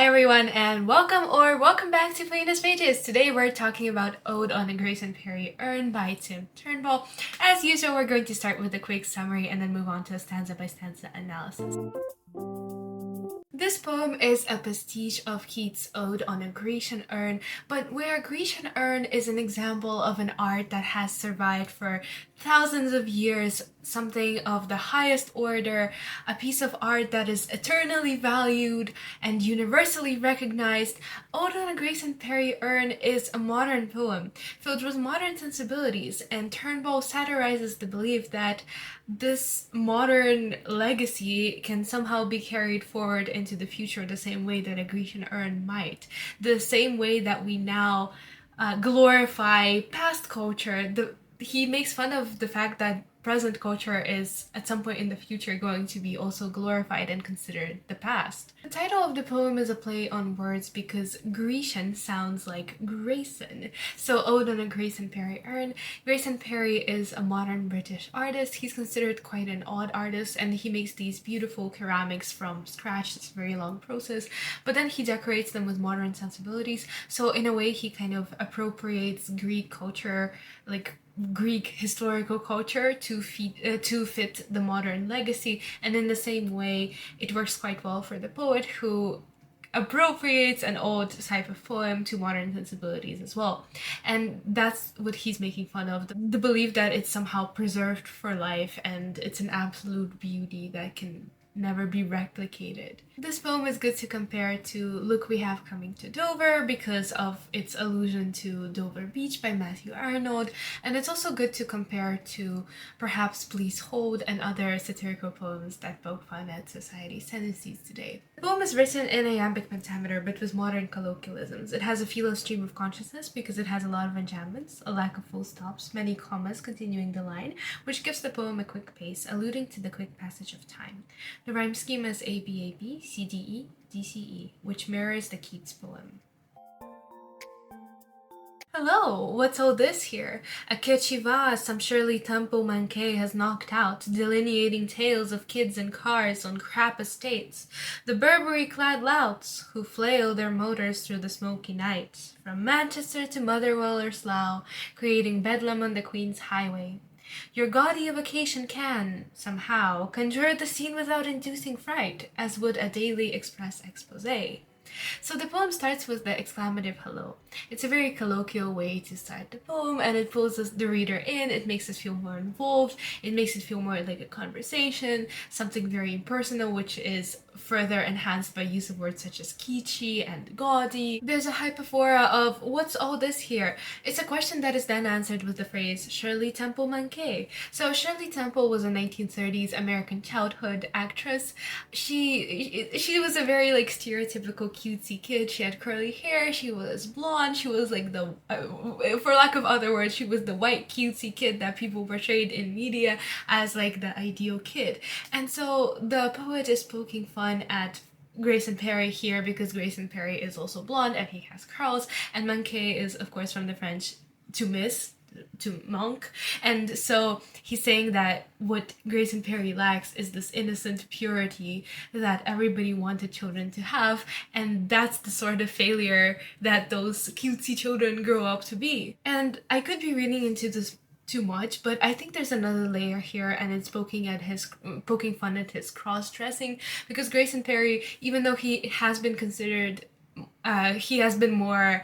Hi everyone and welcome back to Playlist Pages. Today we're talking about Ode on a Grayson Perry Urn by Tim Turnbull. As usual, we're going to start with a quick summary and then move on to a stanza by stanza analysis. This poem is a pastiche of Keats' Ode on a Grecian Urn, but where a Grecian urn is an example of an art that has survived for thousands of years, something of the highest order, a piece of art that is eternally valued and universally recognized, Ode on a Grayson Perry Urn is a modern poem filled with modern sensibilities, and Turnbull satirizes the belief that this modern legacy can somehow be carried forward into the future the same way that a Grecian urn might, the same way that we now glorify past culture. He makes fun of the fact that present culture is at some point in the future going to be also glorified and considered the past. The title of the poem is a play on words because Grecian sounds like Grayson. So Ode on a Grayson Perry Urn. Grayson Perry is a modern British artist. He's considered quite an odd artist and he makes these beautiful ceramics from scratch. It's a very long process, but then he decorates them with modern sensibilities. So in a way he kind of appropriates Greek culture, like Greek historical culture to fit the modern legacy, and in the same way it works quite well for the poet who appropriates an old type of poem to modern sensibilities as well. And that's what he's making fun of, the belief that it's somehow preserved for life and it's an absolute beauty that can never be replicated. This poem is good to compare to Look We Have Coming to Dover because of its allusion to Dover Beach by Matthew Arnold, and it's also good to compare to perhaps Please Hold and other satirical poems that poke fun at society's tendencies today. The poem is written in iambic pentameter but with modern colloquialisms. It has a feel of stream of consciousness because it has a lot of enjambments, a lack of full stops, many commas continuing the line, which gives the poem a quick pace, alluding to the quick passage of time. The rhyme scheme is ABAB, CDE, DCE, which mirrors the Keats poem. Hello, what's all this here? A catchy vase some Shirley Temple Manquet has knocked out, delineating tales of kids and cars on crap estates. The Burberry-clad louts, who flail their motors through the smoky night, from Manchester to Motherwell or Slough, creating bedlam on the Queen's Highway. Your gaudy evocation can, somehow, conjure the scene without inducing fright, as would a Daily Express exposé. So the poem starts with the exclamative hello. It's a very colloquial way to start the poem, and it pulls the reader in. It makes us feel more involved. It makes it feel more like a conversation, something very impersonal, which is further enhanced by use of words such as kitschy and gaudy. There's a hyperphora of what's all this here? It's a question that is then answered with the phrase Shirley Temple Manquet. So Shirley Temple was a 1930s American childhood actress. She was a very like stereotypical cutesy kid. She had curly hair, she was blonde, she was like the, for lack of other words, she was the white cutesy kid that people portrayed in media as like the ideal kid. And so the poet is poking fun at Grayson Perry here because Grayson Perry is also blonde and he has curls, and Manquet is of course from the French to miss, to monk, and so he's saying that what Grayson Perry lacks is this innocent purity that everybody wanted children to have, and that's the sort of failure that those cutesy children grow up to be. And I could be reading into this too much, but I think there's another layer here, and it's poking fun at his cross-dressing, because Grayson Perry, even though he has been considered, he has been more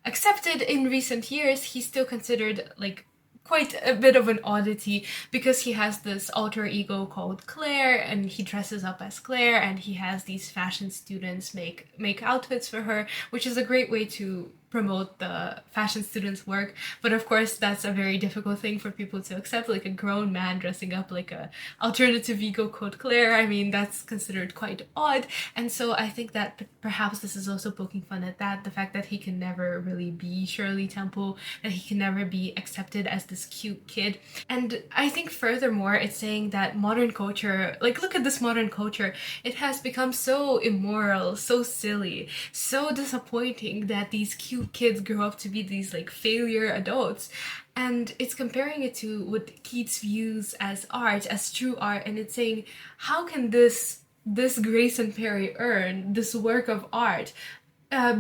accepted in recent years, he's still considered like quite a bit of an oddity because he has this alter ego called Claire, and he dresses up as Claire, and he has these fashion students make outfits for her, which is a great way to promote the fashion students' work, but of course that's a very difficult thing for people to accept, like a grown man dressing up like a alternative ego called Claire. I mean, that's considered quite odd, and so I think that perhaps this is also poking fun at that, the fact that he can never really be Shirley Temple, that he can never be accepted as this cute kid. And I think furthermore it's saying that modern culture, like look at this modern culture, it has become so immoral, so silly, so disappointing that these cute kids grow up to be these like failure adults, and it's comparing it to what Keats views as art, as true art, and it's saying how can this this Grayson Perry urn, this work of art,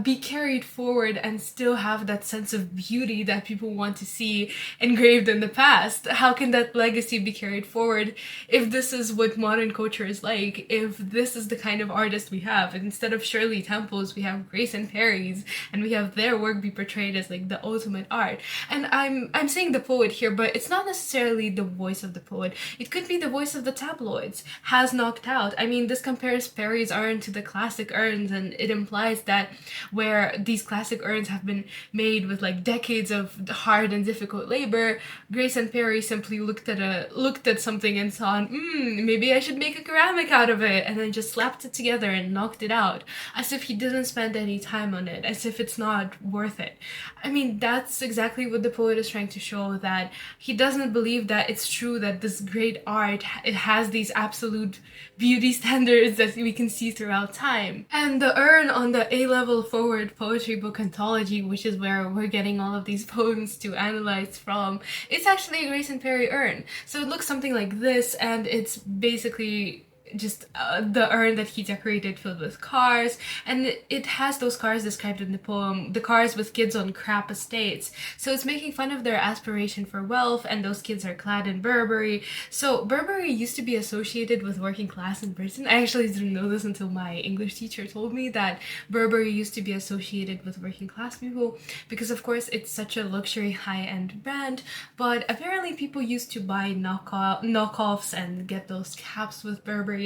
be carried forward and still have that sense of beauty that people want to see engraved in the past? How can that legacy be carried forward if this is what modern culture is like? If this is the kind of artist we have, instead of Shirley Temples, we have Grayson Perry's, and we have their work be portrayed as like the ultimate art. And I'm saying the poet here, but it's not necessarily the voice of the poet. It could be the voice of the tabloids. Has knocked out. I mean, this compares Perry's urn to the classic urns, and it implies that where these classic urns have been made with like decades of hard and difficult labor, Grayson Perry simply looked at something and saw, maybe I should make a ceramic out of it, and then just slapped it together and knocked it out, as if he didn't spend any time on it, as if it's not worth it. I mean, that's exactly what the poet is trying to show, that he doesn't believe that it's true that this great art, it has these absolute beauty standards that we can see throughout time. And the urn on the A-level forward poetry book anthology, which is where we're getting all of these poems to analyze from, it's actually a Grayson Perry urn. So it looks something like this, and it's basically just the urn that he decorated filled with cars, and it has those cars described in the poem, the cars with kids on crap estates. So it's making fun of their aspiration for wealth, and those kids are clad in Burberry. So Burberry used to be associated with working class in Britain. I actually didn't know this until my English teacher told me that Burberry used to be associated with working class people, because of course it's such a luxury high-end brand, but apparently people used to buy knockoffs and get those caps with Burberry.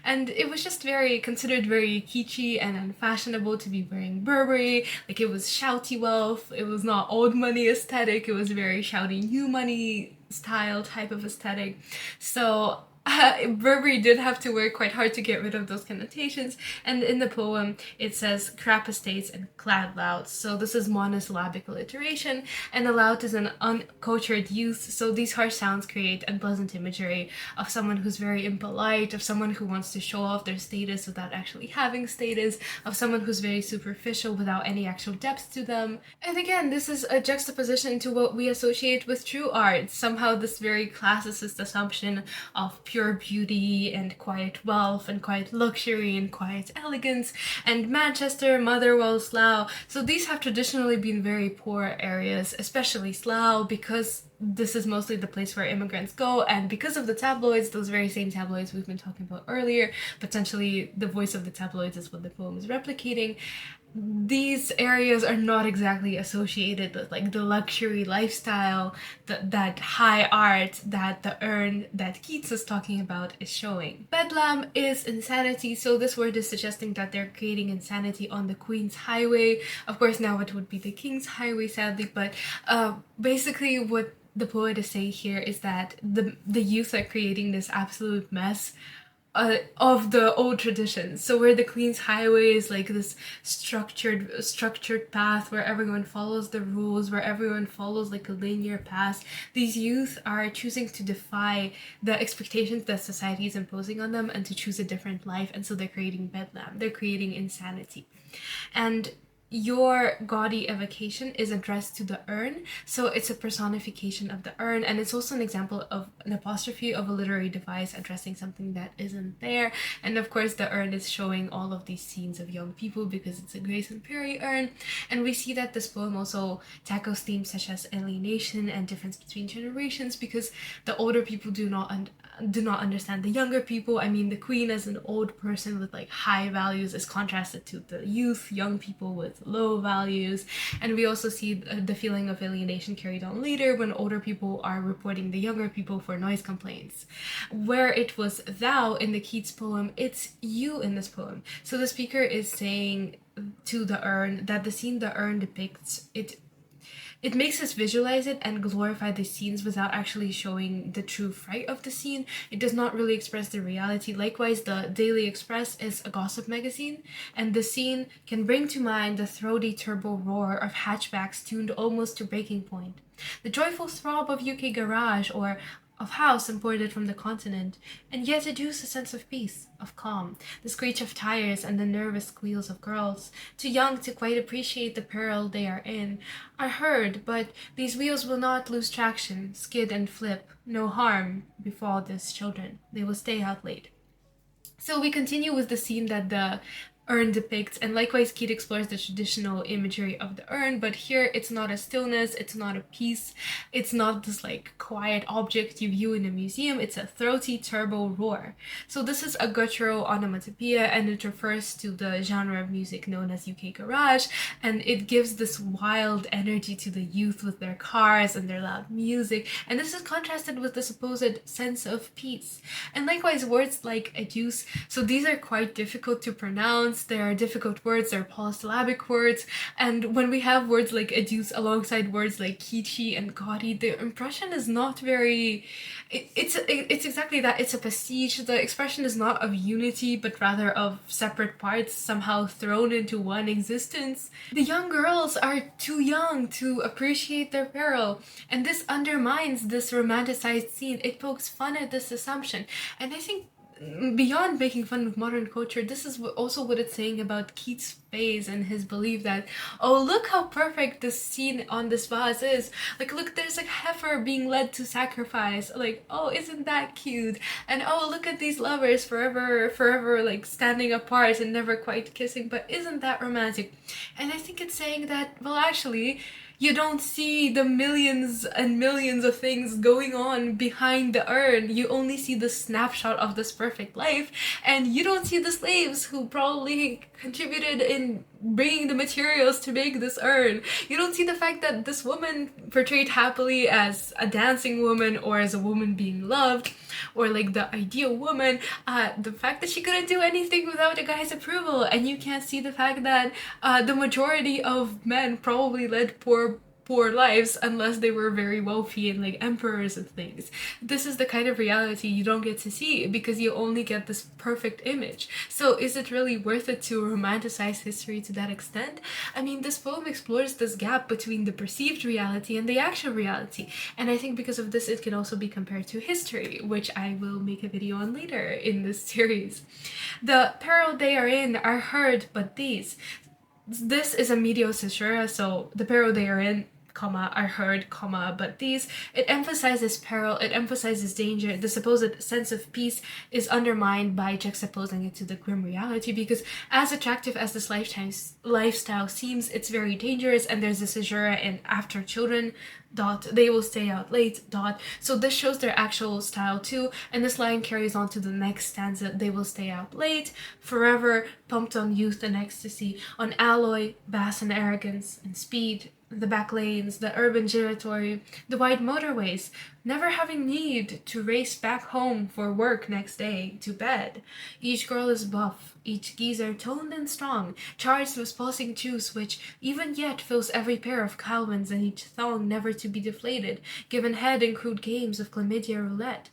And it was just considered very kitschy and unfashionable to be wearing Burberry. Like, it was shouty wealth, it was not old money aesthetic, it was very shouty new money style type of aesthetic. So Burberry did have to work quite hard to get rid of those connotations, and in the poem it says crap estates and clad louts. So this is monosyllabic alliteration, and the lout is an uncultured youth, so these harsh sounds create unpleasant imagery of someone who's very impolite, of someone who wants to show off their status without actually having status, of someone who's very superficial without any actual depth to them. And again, this is a juxtaposition to what we associate with true art, somehow this very classicist assumption of pure beauty and quiet wealth and quiet luxury and quiet elegance, and Manchester, Motherwell, Slough. So these have traditionally been very poor areas, especially Slough, because this is mostly the place where immigrants go, and because of the tabloids, those very same tabloids we've been talking about earlier, potentially the voice of the tabloids is what the poem is replicating. These areas are not exactly associated with like the luxury lifestyle, that high art that the urn that Keats is talking about is showing. Bedlam is insanity, so this word is suggesting that they're creating insanity on the Queen's Highway. Of course, now it would be the King's Highway, sadly, but basically what the poet is saying here is that the youth are creating this absolute mess of the old traditions. So where the Queen's Highway is like this structured path where everyone follows the rules, where everyone follows like a linear path, these youth are choosing to defy the expectations that society is imposing on them and to choose a different life, and so they're creating bedlam, they're creating insanity. And your gaudy evocation is addressed to the urn, so it's a personification of the urn, and it's also an example of an apostrophe of a literary device addressing something that isn't there. And of course the urn is showing all of these scenes of young people because it's a Grayson Perry urn, and we see that this poem also tackles themes such as alienation and difference between generations, because the older people do not understand the younger people. I mean, the Queen as an old person with like high values is contrasted to the youth, young people with low values. And we also see the feeling of alienation carried on later when older people are reporting the younger people for noise complaints. Where it was thou in the Keats poem, it's you in this poem. So the speaker is saying to the urn that the scene the urn depicts, it makes us visualize it and glorify the scenes without actually showing the true fright of the scene. It does not really express the reality. Likewise, the Daily Express is a gossip magazine, and the scene can bring to mind the throaty turbo roar of hatchbacks tuned almost to breaking point, the joyful throb of UK garage or of house imported from the continent, and yet educe a sense of peace, of calm, the screech of tires and the nervous squeals of girls, too young to quite appreciate the peril they are in, are heard, but these wheels will not lose traction, skid and flip, no harm befall these children, they will stay out late. So we continue with the scene that the urn depicts, and likewise Keat explores the traditional imagery of the urn, but here it's not a stillness, it's not a peace, it's not this like quiet object you view in a museum, it's a throaty turbo roar. So this is a guttural onomatopoeia, and it refers to the genre of music known as UK garage, and it gives this wild energy to the youth with their cars and their loud music, and this is contrasted with the supposed sense of peace. And likewise words like educe, so these are quite difficult to pronounce. They are difficult words, they're polysyllabic words, and when we have words like educe alongside words like kitschy and gaudy, the impression is not very... It's exactly that, it's a pastiche. The expression is not of unity, but rather of separate parts somehow thrown into one existence. The young girls are too young to appreciate their peril, and this undermines this romanticized scene. It pokes fun at this assumption, and I think beyond making fun of modern culture, this is also what it's saying about Keats' phase and his belief that, oh, look how perfect this scene on this vase is. Like, look, there's a heifer being led to sacrifice. Like, oh, isn't that cute? And oh, look at these lovers forever, like standing apart and never quite kissing. But isn't that romantic? And I think it's saying that, well, actually, you don't see the millions and millions of things going on behind the urn. You only see the snapshot of this perfect life, and you don't see the slaves who probably contributed in bringing the materials to make this urn. You don't see the fact that this woman portrayed happily as a dancing woman or as a woman being loved, or like the ideal woman, the fact that she couldn't do anything without a guy's approval. And you can't see the fact that the majority of men probably led poor lives unless they were very wealthy and like emperors and things. This is the kind of reality you don't get to see because you only get this perfect image. So is it really worth it to romanticize history to that extent? I mean, this poem explores this gap between the perceived reality and the actual reality, and I think because of this it can also be compared to history, which I will make a video on later in this series. The peril they are in are heard but these. This is a medial caesura, so the peril they are in, comma, are heard, comma, but these. It emphasizes peril, it emphasizes danger. The supposed sense of peace is undermined by juxtaposing it to the grim reality, because as attractive as this lifestyle seems, it's very dangerous, and there's a caesura in after children, dot, they will stay out late, dot. So this shows their actual style too, and this line carries on to the next stanza. They will stay out late, forever, pumped on youth and ecstasy, on alloy, bass and arrogance, and speed, the back lanes, the urban giratory, the wide motorways, never having need to race back home for work next day, to bed. Each girl is buff, each geezer toned and strong, charged with pulsing juice which even yet fills every pair of Calvins and each thong never to be deflated, given head in crude games of chlamydia roulette.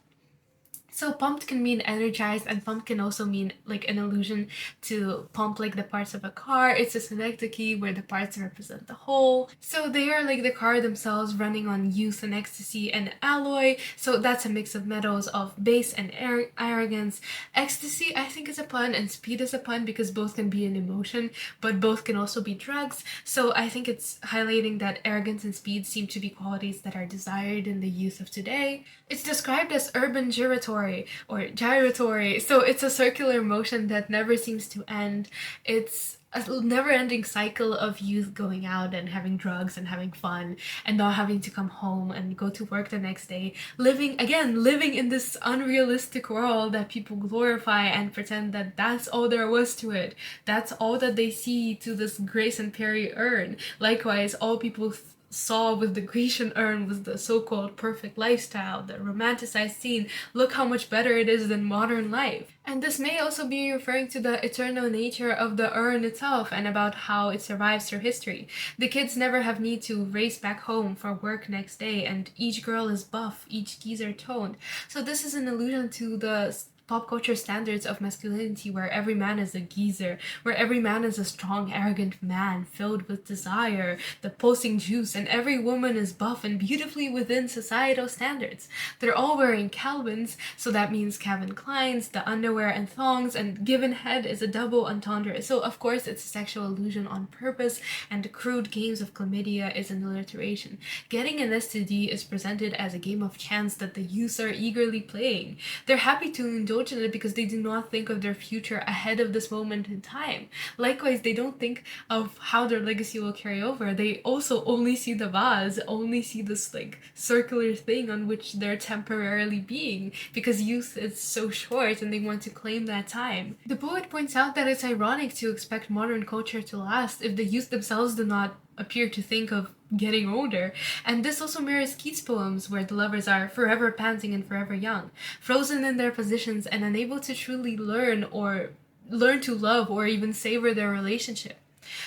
So pumped can mean energized, and pumped can also mean like an allusion to pump like the parts of a car. It's a synecdoche where the parts represent the whole. So they are like the car themselves running on youth and ecstasy and alloy. So that's a mix of metals of bass and arrogance. Ecstasy, I think, is a pun, and speed is a pun because both can be an emotion, but both can also be drugs. So I think it's highlighting that arrogance and speed seem to be qualities that are desired in the youth of today. It's described as urban giratory or gyratory, so it's a circular motion that never seems to end. It's a never-ending cycle of youth going out and having drugs and having fun and not having to come home and go to work the next day, living in this unrealistic world that people glorify and pretend that that's all there was to it. That's all that they see to this Grayson Perry urn. Likewise, all people saw with the Grecian urn was the so-called perfect lifestyle, the romanticized scene. Look how much better it is than modern life. And this may also be referring to the eternal nature of the urn itself and about how it survives through history. The kids never have need to race back home for work next day, and each girl is buff, each geezer toned. So this is an allusion to the pop culture standards of masculinity, where every man is a geezer, where every man is a strong, arrogant man filled with desire, the pulsing juice, and every woman is buff and beautifully within societal standards. They're all wearing Calvins, so that means Calvin Kleins, the underwear and thongs, and given head is a double entendre. So of course it's a sexual allusion on purpose, and the crude games of chlamydia is an alliteration. Getting an STD is presented as a game of chance that the youths are eagerly playing. They're happy to indulge indulge in it because they do not think of their future ahead of this moment in time. Likewise, they don't think of how their legacy will carry over. They also only see the vase, only see this like circular thing on which they're temporarily being, because youth is so short and they want to claim that time. The poet points out that it's ironic to expect modern culture to last if the youth themselves do not appear to think of getting older. And this also mirrors Keats' poems, where the lovers are forever panting and forever young, frozen in their positions and unable to truly learn to love or even savor their relationship.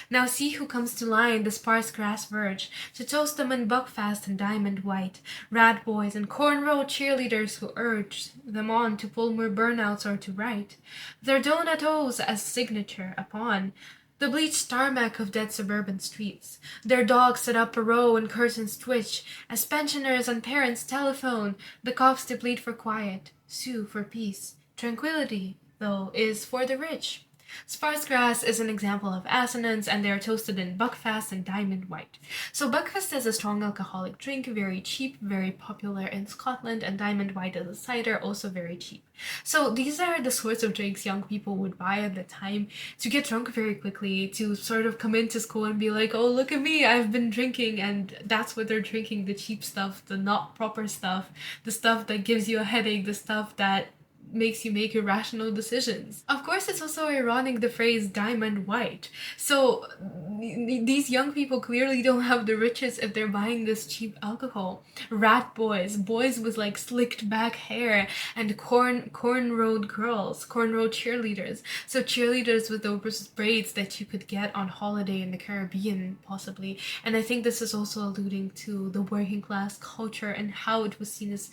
Now see who comes to line the sparse grass verge, to toast them in buckfast and diamond white, rat boys and cornrow cheerleaders who urge them on to pull more burnouts or to write their donut O's as signature upon the bleached tarmac of dead suburban streets. Their dogs set up a row and curtains twitch as pensioners and parents telephone, the cops to plead for quiet, sue for peace. Tranquility, though, is for the rich. Sparse grass is an example of assonance, and they are toasted in buckfast and diamond white. So buckfast is a strong alcoholic drink, very cheap, very popular in Scotland, and diamond white is a cider, also very cheap. So these are the sorts of drinks young people would buy at the time to get drunk very quickly, to sort of come into school and be like, oh, look at me, I've been drinking, and that's what they're drinking, the cheap stuff, the not proper stuff, the stuff that gives you a headache, the stuff that makes you make irrational decisions. Of course, it's also ironic, the phrase diamond white. So these young people clearly don't have the riches if they're buying this cheap alcohol. Rat boys, boys with like slicked back hair, and cornrowed girls, cornrow cheerleaders. So cheerleaders with those braids that you could get on holiday in the Caribbean, possibly. And I think this is also alluding to the working class culture and how it was seen as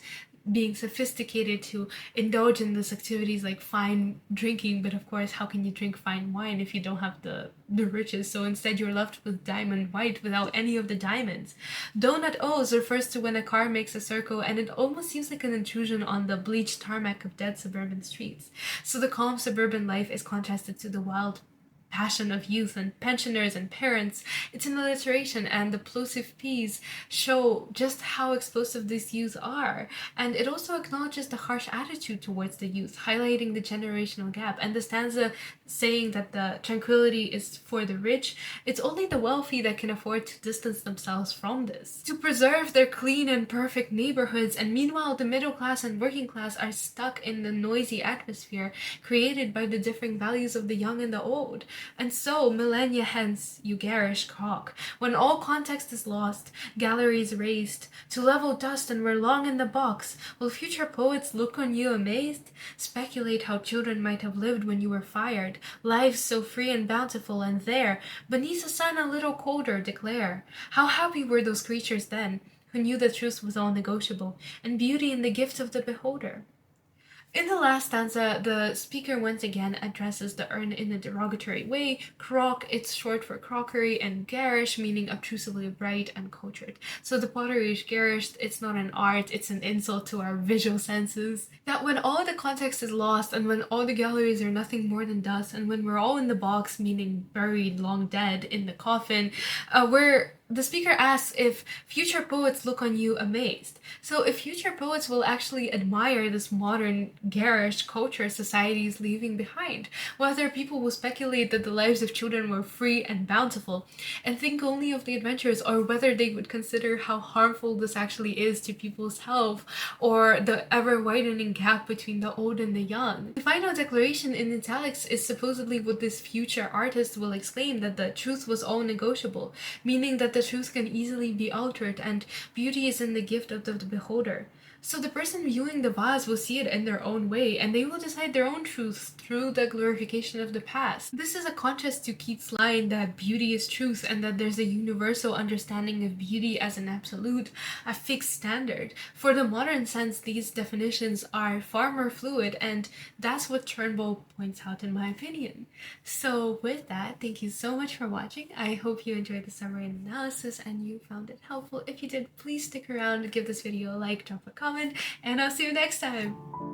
being sophisticated to indulge in these activities like fine drinking, but of course, how can you drink fine wine if you don't have the riches? So instead you're left with diamond white without any of the diamonds. Donut O's refers to when a car makes a circle, and it almost seems like an intrusion on the bleached tarmac of dead suburban streets. So the calm suburban life is contrasted to the wild passion of youth and pensioners and parents. It's an alliteration, and the plosive P's show just how explosive these youth are. And it also acknowledges the harsh attitude towards the youth, highlighting the generational gap. And the stanza saying that the tranquility is for the rich, it's only the wealthy that can afford to distance themselves from this, to preserve their clean and perfect neighborhoods. And meanwhile, the middle class and working class are stuck in the noisy atmosphere created by the differing values of the young and the old. And so, millennia hence, you garish cock, when all context is lost, galleries razed, to level dust and we're long in the box, will future poets look on you amazed? Speculate how children might have lived when you were fired, lives so free and bountiful, and there, beneath a sun a little colder, declare, how happy were those creatures then, who knew the truth was all negotiable, and beauty in the gift of the beholder. In the last stanza, the speaker once again addresses the urn in a derogatory way. Crock, it's short for crockery, and garish, meaning obtrusively bright and cultured. So the pottery is garish, it's not an art, it's an insult to our visual senses. That when all the context is lost, and when all the galleries are nothing more than dust, and when we're all in the box, meaning buried, long dead, in the coffin, the speaker asks if future poets look on you amazed. So if future poets will actually admire this modern garish culture society is leaving behind, whether people will speculate that the lives of children were free and bountiful and think only of the adventures, or whether they would consider how harmful this actually is to people's health, or the ever-widening gap between the old and the young. The final declaration in italics is supposedly what this future artist will exclaim, that the truth was all negotiable, meaning that the truth can easily be altered and beauty is in the gift of the beholder. So the person viewing the vase will see it in their own way, and they will decide their own truths through the glorification of the past. This is a contrast to Keats' line that beauty is truth, and that there's a universal understanding of beauty as an absolute, a fixed standard. For the modern sense, these definitions are far more fluid, and that's what Turnbull points out in my opinion. So with that, thank you so much for watching. I hope you enjoyed the summary and analysis and you found it helpful. If you did, please stick around, give this video a like, drop a comment, and I'll see you next time!